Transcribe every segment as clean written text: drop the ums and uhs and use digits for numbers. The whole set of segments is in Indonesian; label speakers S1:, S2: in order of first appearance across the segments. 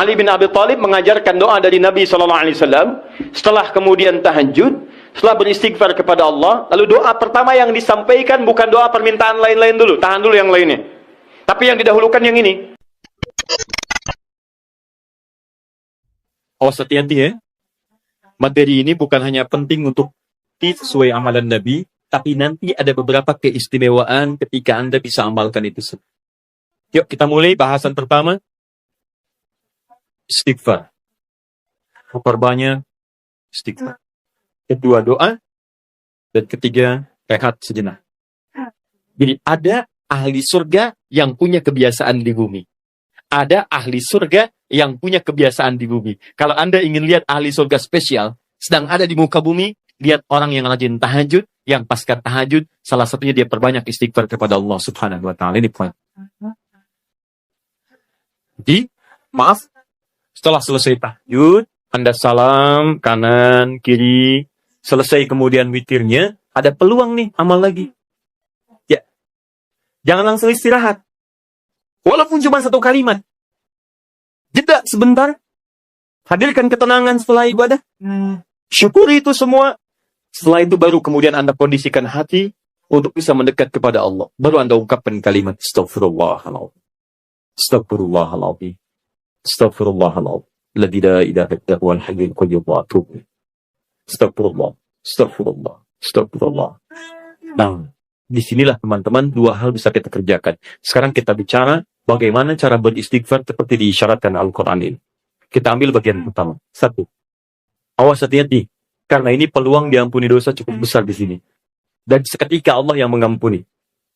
S1: Ali bin Abi Thalib mengajarkan doa dari Nabi SAW setelah kemudian tahajud, setelah beristighfar kepada Allah, lalu doa pertama yang disampaikan bukan doa permintaan lain-lain dulu, tahan dulu yang lainnya, tapi yang didahulukan yang ini. Awas hati-hati ya. Materi ini bukan hanya penting untuk sesuai amalan Nabi, tapi nanti ada beberapa keistimewaan ketika Anda bisa amalkan itu. Yuk kita mulai bahasan pertama. Istighfar. Memperbanyak istighfar. Kedua doa. Dan ketiga rehat sejenak. Jadi ada ahli surga yang punya kebiasaan di bumi. Ada ahli surga yang punya kebiasaan di bumi. Kalau Anda ingin lihat ahli surga spesial sedang ada di muka bumi, lihat orang yang rajin tahajud, yang pasca tahajud, salah satunya dia perbanyak istighfar kepada Allah Subhanahu wa taala. Ini poin. Jadi, maaf, setelah selesai tahajud, Anda salam kanan, kiri, selesai kemudian witirnya, ada peluang nih amal lagi. Ya. Jangan langsung istirahat. Walaupun cuma satu kalimat. Jeda sebentar. Hadirkan ketenangan setelah ibadah. Syukuri itu semua. Setelah itu baru kemudian Anda kondisikan hati untuk bisa mendekat kepada Allah. Baru Anda ungkapkan kalimat Astaghfirullahaladzim. Astaghfirullahaladzim. Astaghfirullahaladzim. Alladzi la ilaha illa huwal hayyul qayyum wa atubu ilaih. Astagfirullah. Astagfirullah. Astagfirullah. Nah, disinilah teman-teman dua hal bisa kita kerjakan. Sekarang kita bicara bagaimana cara beristighfar seperti diisyaratkan Al-Quran ini. Kita ambil bagian pertama. 1. Awas hati-hati. Karena ini peluang diampuni dosa cukup besar di sini. Dan seketika Allah yang mengampuni.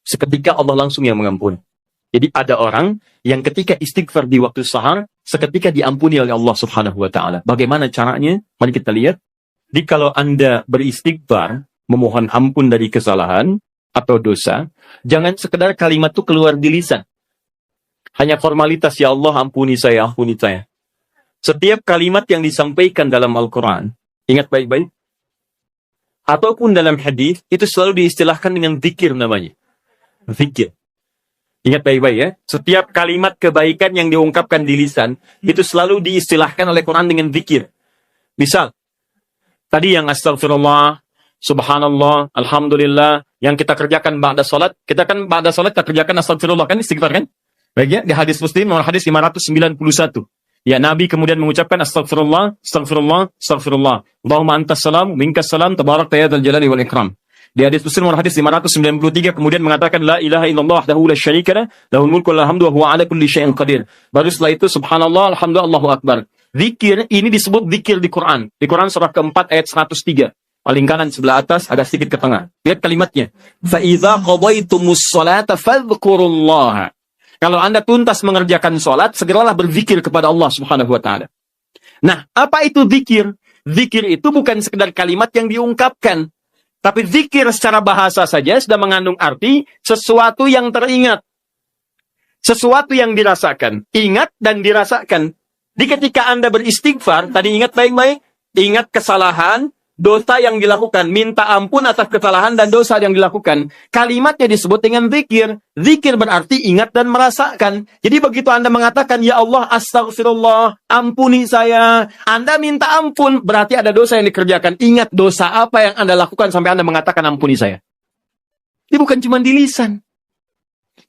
S1: Seketika Allah langsung yang mengampuni. Jadi ada orang yang ketika istighfar di waktu sahar, seketika diampuni oleh Allah Subhanahu wa taala. Bagaimana caranya? Mari kita lihat. Jadi kalau Anda beristighfar, memohon ampun dari kesalahan atau dosa, jangan sekedar kalimat itu keluar di lisan. Hanya formalitas, ya Allah ampuni saya, ampuni saya. Setiap kalimat yang disampaikan dalam Al-Quran, ingat baik-baik, ataupun dalam hadis, itu selalu diistilahkan dengan zikir namanya. Zikir. Ingat baik-baik ya, setiap kalimat kebaikan yang diungkapkan di lisan, itu selalu diistilahkan oleh Quran dengan zikir. Misal, tadi yang astagfirullah, subhanallah, alhamdulillah, yang kita kerjakan ba'da salat, kita kan ba'da salat kita kerjakan astagfirullah, kan istighfar kan? Baik ya, di hadis Muslim, nomor hadis 591. Ya, Nabi kemudian mengucapkan astagfirullah, astagfirullah, astagfirullah. Allahumma antas salam, minkas salam, tabarakta ya dzal jalali wal ikram. Di hadis Muslim nomor hadis 593 kemudian mengatakan la ilaha illallah wahdahu la syarika lah, lahul mulku wal hamdu wa huwa ala kulli syai'in qadir. Baru setelah itu subhanallah, alhamdulillah, Allahu akbar. Zikir ini disebut zikir di Quran. Di Quran surah keempat ayat 103. Paling kanan sebelah atas, agak sedikit ke tengah. Lihat kalimatnya. Fa idza qadaitumus sholata fadhkurullaha. Kalau Anda tuntas mengerjakan sholat, segeralah berzikir kepada Allah Subhanahu wa taala. Nah, apa itu zikir? Zikir itu bukan sekedar kalimat yang diungkapkan, tapi zikir secara bahasa saja sudah mengandung arti sesuatu yang teringat. Sesuatu yang dirasakan. Ingat dan dirasakan. Di ketika Anda beristighfar, tadi ingat baik-baik, ingat kesalahan, dosa yang dilakukan, minta ampun atas kesalahan dan dosa yang dilakukan. Kalimatnya disebut dengan zikir. Zikir berarti ingat dan merasakan. Jadi begitu Anda mengatakan, ya Allah, astagfirullah, ampuni saya. Anda minta ampun, berarti ada dosa yang dikerjakan. Ingat dosa apa yang Anda lakukan sampai Anda mengatakan ampuni saya. Ini bukan cuma di lisan.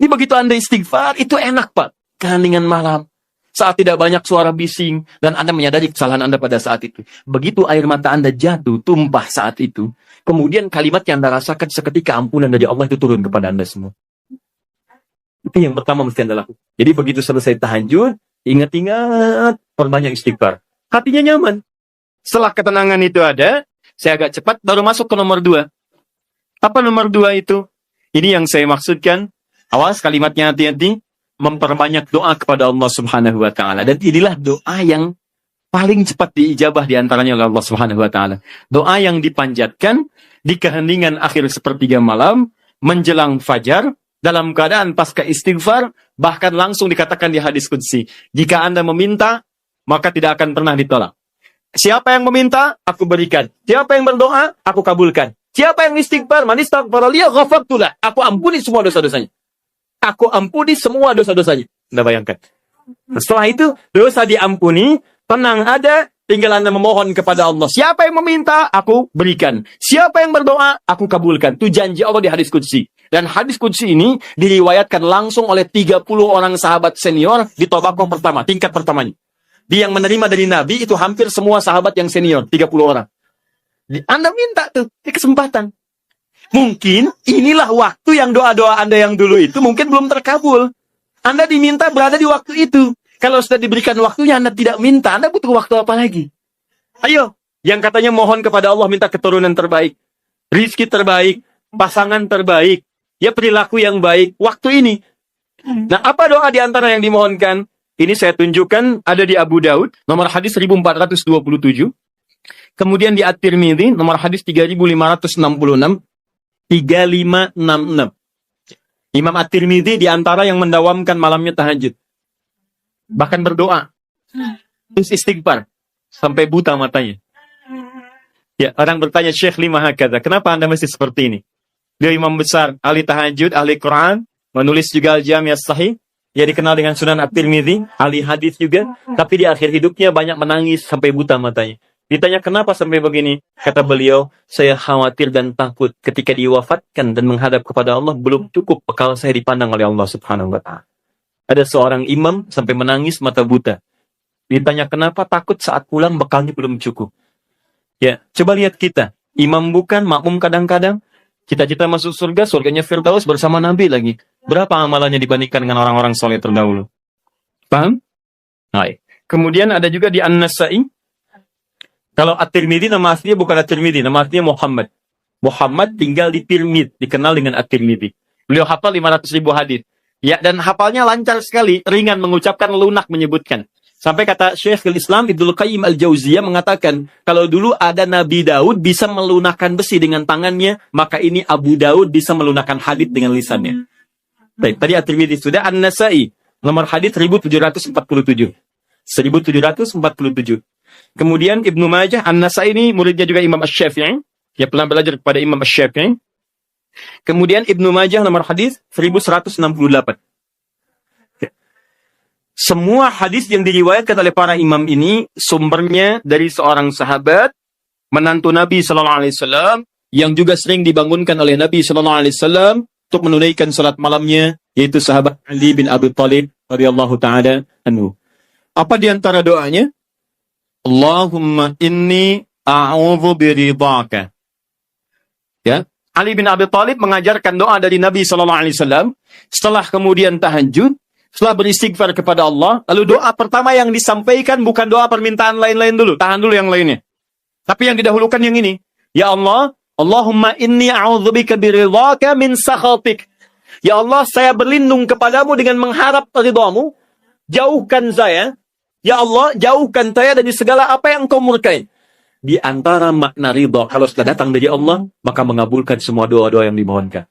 S1: Ini begitu Anda istighfar, itu enak Pak. Keheningan malam. Saat tidak banyak suara bising, dan Anda menyadari kesalahan Anda pada saat itu. Begitu air mata Anda jatuh, tumpah saat itu. Kemudian kalimat yang Anda rasakan seketika ampunan dari Allah itu turun kepada Anda semua. Itu yang pertama mesti Anda lakukan. Jadi begitu selesai tahajud, ingat-ingat, perbanyak istighfar. Hatinya nyaman. Setelah ketenangan itu ada, saya agak cepat, baru masuk ke nomor 2. Apa nomor 2 itu? Ini yang saya maksudkan. Awas kalimatnya hati-hati. Memperbanyak doa kepada Allah Subhanahu wa taala, dan inilah doa yang paling cepat diijabah di antaranya oleh Allah Subhanahu wa taala. Doa yang dipanjatkan di keheningan akhir sepertiga malam menjelang fajar dalam keadaan pasca istighfar, bahkan langsung dikatakan di hadis qudsi, jika Anda meminta maka tidak akan pernah ditolak. Siapa yang meminta, aku berikan. Siapa yang berdoa, aku kabulkan. Siapa yang istighfar, man istaghfara li ghafartu lah, aku ampuni semua dosa-dosanya. Aku ampuni semua dosa-dosanya. Anda bayangkan. Setelah itu, dosa diampuni, tenang ada, tinggal Anda memohon kepada Allah. Siapa yang meminta, aku berikan. Siapa yang berdoa, aku kabulkan. Itu janji Allah di hadis qudsi. Dan hadis qudsi ini diriwayatkan langsung oleh 30 orang sahabat senior di tabaqah pertama, tingkat pertamanya. Dia yang menerima dari Nabi itu hampir semua sahabat yang senior, 30 orang. Anda minta tuh, di kesempatan. Mungkin inilah waktu yang doa-doa Anda yang dulu itu mungkin belum terkabul. Anda diminta berada di waktu itu. Kalau sudah diberikan waktunya, Anda tidak minta. Anda butuh waktu apa lagi? Ayo, yang katanya mohon kepada Allah minta keturunan terbaik, rizki terbaik, pasangan terbaik, ya perilaku yang baik, waktu ini. Nah, apa doa di antara yang dimohonkan? Ini saya tunjukkan ada di Abu Daud, nomor hadis 1427. Kemudian di At-Tirmidzi, nomor hadis 3566. 3566. Imam At-Tirmidzi di antara yang mendawamkan malamnya tahajud. Bahkan berdoa. Terus istighfar. Sampai buta matanya. Ya, orang bertanya, Syekh lima hakadha, kenapa Anda mesti seperti ini? Dia imam besar, ahli tahajud, ahli Quran, menulis juga Al-Jami' As-Sahih. Dia dikenal dengan Sunan At-Tirmidzi, ahli hadis juga. Tapi di akhir hidupnya banyak menangis sampai buta matanya. Ditanya kenapa sampai begini? Kata beliau, saya khawatir dan takut ketika diwafatkan dan menghadap kepada Allah, belum cukup bekal saya dipandang oleh Allah Subhanahu wa ta'ala. Ada seorang imam sampai menangis mata buta. Ditanya kenapa? Takut saat pulang bekalnya belum cukup. Ya, coba lihat kita. Imam bukan, makmum kadang-kadang. Cita-cita masuk surga, surganya Firdaus bersama Nabi lagi. Berapa amalannya dibandingkan dengan orang-orang soleh terdahulu? Paham? Baik. Kemudian ada juga di An-Nasa'i. Kalau At-Tirmidzi nama aslinya bukan At-Tirmidzi, nama aslinya Muhammad. Muhammad tinggal di Tirmidz, dikenal dengan At-Tirmidzi. Beliau hafal 500.000 hadis. Ya, dan hafalnya lancar sekali, ringan mengucapkan, lunak menyebutkan. Sampai kata Syekhul Islam Ibnu Qayyim Al-Jauziyah mengatakan, kalau dulu ada Nabi Daud bisa melunakkan besi dengan tangannya, maka ini Abu Daud bisa melunakkan hadis dengan lisannya. Baik, tadi At-Tirmidzi sudah. An-Nasa'i, nomor hadis 1747. 1747. Kemudian Ibnu Majah, An-Nasa'i ini muridnya juga Imam Asy-Syafi'i. Dia pernah belajar kepada Imam Asy-Syafi'i. Kemudian Ibnu Majah nomor hadis 1168. Semua hadis yang diriwayatkan oleh para imam ini sumbernya dari seorang sahabat, menantu Nabi sallallahu alaihi wasallam yang juga sering dibangunkan oleh Nabi sallallahu alaihi wasallam untuk menunaikan salat malamnya, yaitu sahabat Ali bin Abi Thalib radhiyallahu taala anhu. Apa di antara doanya? Allahumma inni a'udzu biridhaka. Ya, Ali bin Abi Thalib mengajarkan doa dari Nabi sallallahu alaihi wasallam setelah kemudian tahajud, setelah beristighfar kepada Allah, lalu doa pertama yang disampaikan bukan doa permintaan lain-lain dulu, tahan dulu yang lainnya. Tapi yang didahulukan yang ini. Ya Allah, Allahumma inni a'udzubika biridhaka min sakhatik. Ya Allah, saya berlindung kepadamu dengan mengharap ridhamu. Jauhkan saya. Ya Allah, jauhkan saya dari segala apa yang Engkau murkai. Di antara makna ridha, kalau sudah datang dari Allah, maka mengabulkan semua doa-doa yang dimohonkan.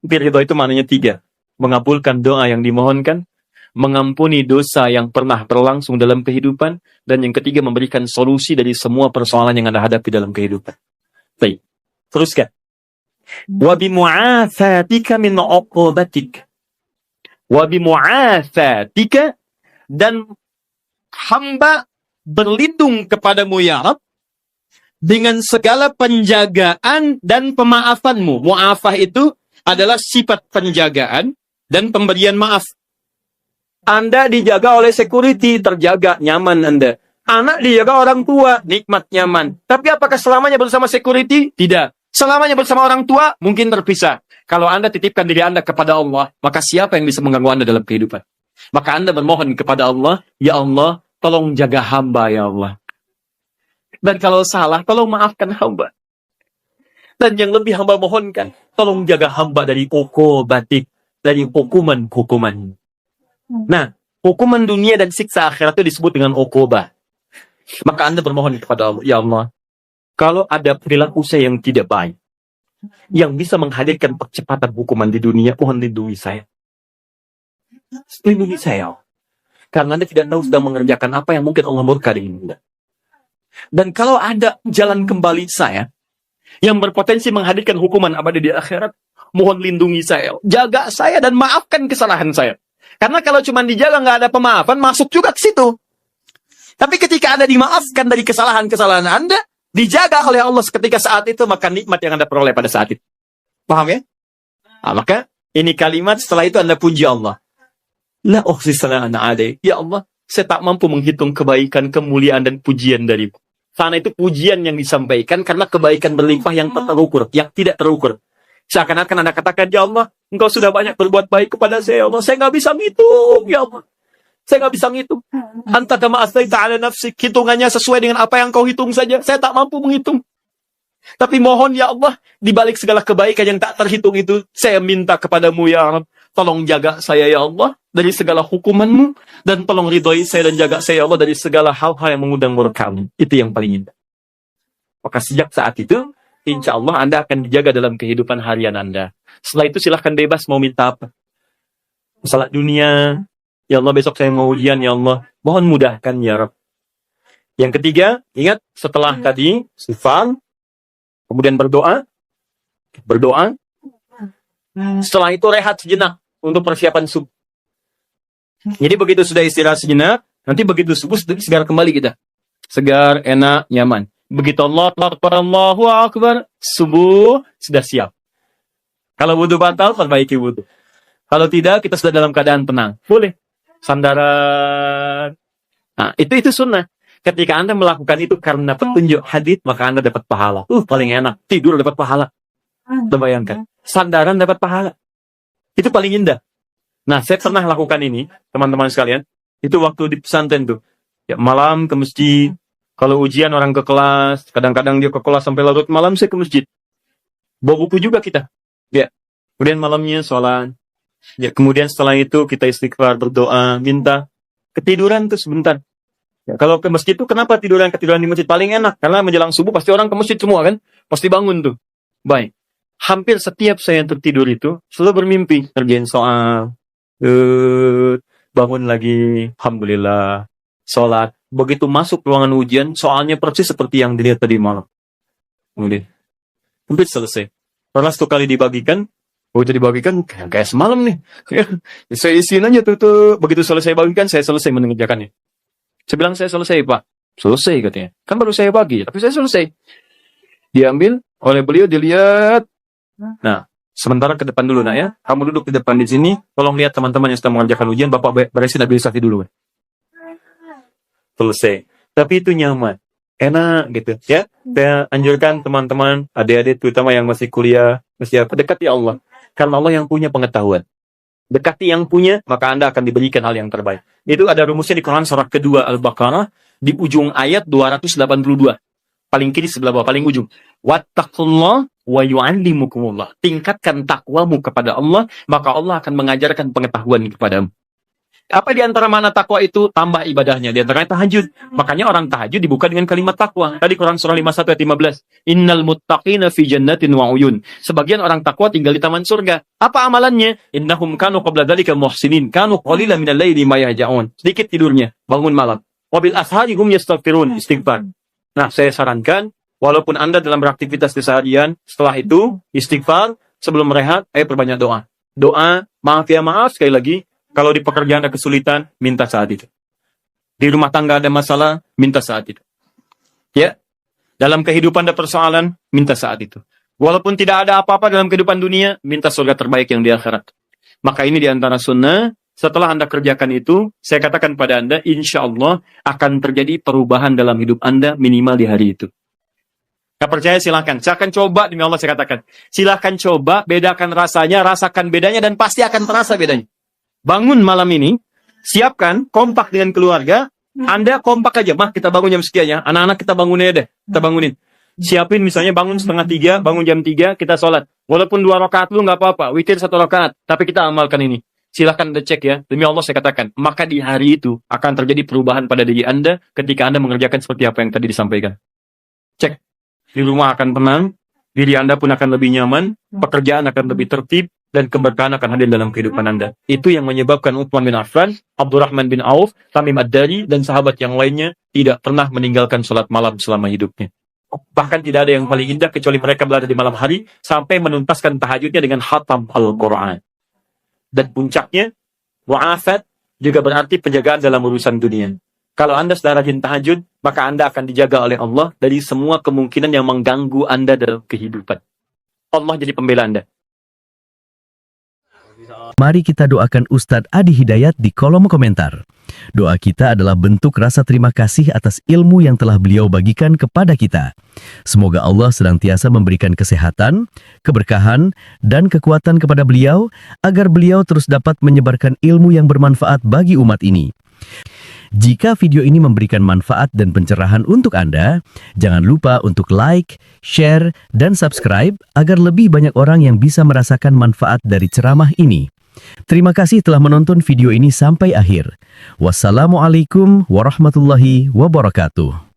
S1: Ridha itu maknanya 3. Mengabulkan doa yang dimohonkan, mengampuni dosa yang pernah berlangsung dalam kehidupan, dan yang ketiga memberikan solusi dari semua persoalan yang Anda hadapi dalam kehidupan. Baik, teruskan. Wa bimu'atsatika min 'uqubatik. Wa bimu'atsatika, dan hamba berlindung kepadamu ya Rabb dengan segala penjagaan dan pemaafanmu. Mu'afah itu adalah sifat penjagaan dan pemberian maaf. Anda dijaga oleh security, terjaga, nyaman Anda. Anak dijaga orang tua, nikmat, nyaman. Tapi apakah selamanya bersama security? Tidak. Selamanya bersama orang tua, mungkin terpisah. Kalau Anda titipkan diri Anda kepada Allah, maka siapa yang bisa mengganggu Anda dalam kehidupan? Maka Anda bermohon kepada Allah, ya Allah, tolong jaga hamba ya Allah. Dan kalau salah, tolong maafkan hamba. Dan yang lebih hamba mohonkan, tolong jaga hamba dari uqubatik, dari hukuman-hukuman. Nah, hukuman dunia dan siksa akhirat itu disebut dengan uqubah. Maka Anda bermohon kepada Allah, ya Allah, kalau ada perilaku saya yang tidak baik, yang bisa menghadirkan percepatan hukuman di dunia, mohon lindungi saya. Lindungi saya. Karena Anda tidak tahu sedang mengerjakan apa yang mungkin Allah murka dengan Anda. Dan kalau ada jalan kembali saya, yang berpotensi menghadirkan hukuman abadi di akhirat, mohon lindungi saya, jaga saya dan maafkan kesalahan saya. Karena kalau cuma dijaga nggak ada pemaafan, masuk juga ke situ. Tapi ketika Anda dimaafkan dari kesalahan-kesalahan Anda, dijaga oleh Allah ketika saat itu, maka nikmat yang Anda peroleh pada saat itu. Paham ya? Nah, maka ini kalimat setelah itu Anda puji Allah. La uhsi sana'an 'alaik. Ya Allah, saya tak mampu menghitung kebaikan, kemuliaan, dan pujian darimu. Sana itu pujian yang disampaikan karena kebaikan berlimpah yang tak terukur, yang tidak terukur. Seakan-akan Anda katakan, ya Allah, Engkau sudah banyak berbuat baik kepada saya, ya Allah. Saya nggak bisa ngitung, ya Allah. Saya nggak bisa ngitung. Anta kama asnaita ala nafsik. Hitungannya sesuai dengan apa yang kau hitung saja. Saya tak mampu menghitung. Tapi mohon ya Allah, di balik segala kebaikan yang tak terhitung itu, saya minta kepadamu ya Allah. Tolong jaga saya ya Allah dari segala hukumanmu. Dan tolong ridhoi saya dan jaga saya ya Allah dari segala hal-hal yang mengundang murka-Mu. Itu yang paling indah. Maka sejak saat itu, insya Allah Anda akan dijaga dalam kehidupan harian Anda. Setelah itu silahkan bebas mau minta apa. Masalah dunia, ya Allah besok saya mau ujian ya Allah. Mohon mudahkan ya Rabb. Yang ketiga, ingat setelah tadi istighfar, kemudian berdoa. Setelah itu rehat sejenak untuk persiapan subuh. Jadi begitu sudah istirahat sejenak, nanti begitu subuh segar kembali kita. Segar, enak, nyaman. Begitu Allahu Akbar, subuh sudah siap. Kalau wudu batal, perbaiki wudu. Kalau tidak, kita sudah dalam keadaan tenang. Boleh. Sandaran. Nah, itu sunnah. Ketika Anda melakukan itu karena petunjuk hadits, maka Anda dapat pahala. Paling enak. Tidur dapat pahala. Bayangkan. Sandaran dapat pahala. Itu paling indah. Nah, saya pernah lakukan ini, teman-teman sekalian. Itu waktu di pesantren tuh. Ya, malam ke masjid. Kalau ujian orang ke kelas, kadang-kadang dia ke kelas sampai larut malam, saya ke masjid. Bawa buku juga kita. Ya. Kemudian malamnya sholat. Ya, kemudian setelah itu kita istighfar, berdoa, minta. Ketiduran tuh sebentar. Ya, kalau ke masjid tuh kenapa ketiduran di masjid paling enak? Karena menjelang subuh pasti orang ke masjid semua kan? Pasti bangun tuh. Baik. Hampir setiap saya tertidur itu selalu bermimpi ngerjain soal. Bangun lagi, alhamdulillah. Sholat. Begitu masuk ruangan ujian, soalnya persis seperti yang dilihat tadi malam. Kemudian hampir selesai. Setelah 1 kali dibagikan, itu dibagikan kayak semalam nih. Saya isiin aja tuh. Begitu selesai bagikan, saya selesai mengerjakannya. Saya bilang, saya selesai, Pak. Selesai katanya. Kan baru saya bagi, tapi saya selesai. Diambil oleh beliau, dilihat. Nah, sementara ke depan dulu, nak ya. Kamu duduk di depan di sini. Tolong lihat teman-teman yang sedang mengerjakan ujian. Bapak beresin administrasi dulu. Selesai. Tapi itu nyaman. Enak gitu ya. Saya anjurkan teman-teman, adik-adik terutama yang masih kuliah, masih apa, dekati Allah. Karena Allah yang punya pengetahuan. Dekati yang punya, maka Anda akan diberikan hal yang terbaik. Itu ada rumusnya di Quran surah kedua Al-Baqarah di ujung ayat 282. Paling kiri sebelah bawah, paling ujung. Wattaqullah wa yu'allimukumullah. Tingkatkan takwamu kepada Allah, maka Allah akan mengajarkan pengetahuan kepadamu. Apa di antara mana takwa itu? Tambah ibadahnya. Di antaranya tahajud. Makanya orang tahajud dibuka dengan kalimat takwa. Tadi Quran surah 51 ayat 15. Innal muttaqina fi jannatin wa uyun. Sebagian orang takwa tinggal di taman surga. Apa amalannya? Innahum kanu qabla dzalika muhsinin. Kanu qalilan minal laili ma yahja'un. Sedikit tidurnya, bangun malam. Wabil ashari hum yastaghfirun. Istighfar. Nah, saya sarankan, walaupun Anda dalam beraktivitas keseharian, setelah itu istighfar, sebelum rehat, perbanyak doa. Doa, maaf ya maaf, sekali lagi. Kalau di pekerjaan ada kesulitan, minta saat itu. Di rumah tangga ada masalah, minta saat itu. Ya, dalam kehidupan ada persoalan, minta saat itu. Walaupun tidak ada apa-apa dalam kehidupan dunia, minta surga terbaik yang di akhirat. Maka ini di antara sunnah. Setelah Anda kerjakan itu, saya katakan pada Anda, insya Allah akan terjadi perubahan dalam hidup Anda minimal di hari itu. Gak percaya silahkan. Saya akan coba, demi Allah saya katakan. Silahkan coba, bedakan rasanya, rasakan bedanya, dan pasti akan terasa bedanya. Bangun malam ini, siapkan, kompak dengan keluarga, Anda kompak aja, mah kita bangun jam sekian ya, anak-anak kita bangunin deh, kita bangunin. Siapin misalnya bangun 2:30, bangun jam 3, kita sholat. Walaupun 2 rakaat dulu nggak apa-apa, witir 1 rakaat, tapi kita amalkan ini. Silahkan Anda cek ya, demi Allah saya katakan, maka di hari itu akan terjadi perubahan pada diri Anda ketika Anda mengerjakan seperti apa yang tadi disampaikan. Cek, di rumah akan tenang, diri Anda pun akan lebih nyaman, pekerjaan akan lebih tertib, dan keberkahan akan hadir dalam kehidupan Anda. Itu yang menyebabkan Utsman bin Affan, Abdurrahman bin Auf, Tamim Ad-Dari, dan sahabat yang lainnya tidak pernah meninggalkan sholat malam selama hidupnya. Bahkan tidak ada yang paling indah kecuali mereka berada di malam hari sampai menuntaskan tahajudnya dengan khatam Al-Quran. Dan puncaknya, Mu'afat juga berarti penjagaan dalam urusan dunia. Kalau Anda sedang rajin tahajud, maka Anda akan dijaga oleh Allah dari semua kemungkinan yang mengganggu Anda dalam kehidupan. Allah jadi pembela Anda.
S2: Mari kita doakan Ustadz Adi Hidayat di kolom komentar. Doa kita adalah bentuk rasa terima kasih atas ilmu yang telah beliau bagikan kepada kita. Semoga Allah senantiasa memberikan kesehatan, keberkahan, dan kekuatan kepada beliau, agar beliau terus dapat menyebarkan ilmu yang bermanfaat bagi umat ini. Jika video ini memberikan manfaat dan pencerahan untuk Anda, jangan lupa untuk like, share, dan subscribe agar lebih banyak orang yang bisa merasakan manfaat dari ceramah ini. Terima kasih telah menonton video ini sampai akhir. Wassalamualaikum warahmatullahi wabarakatuh.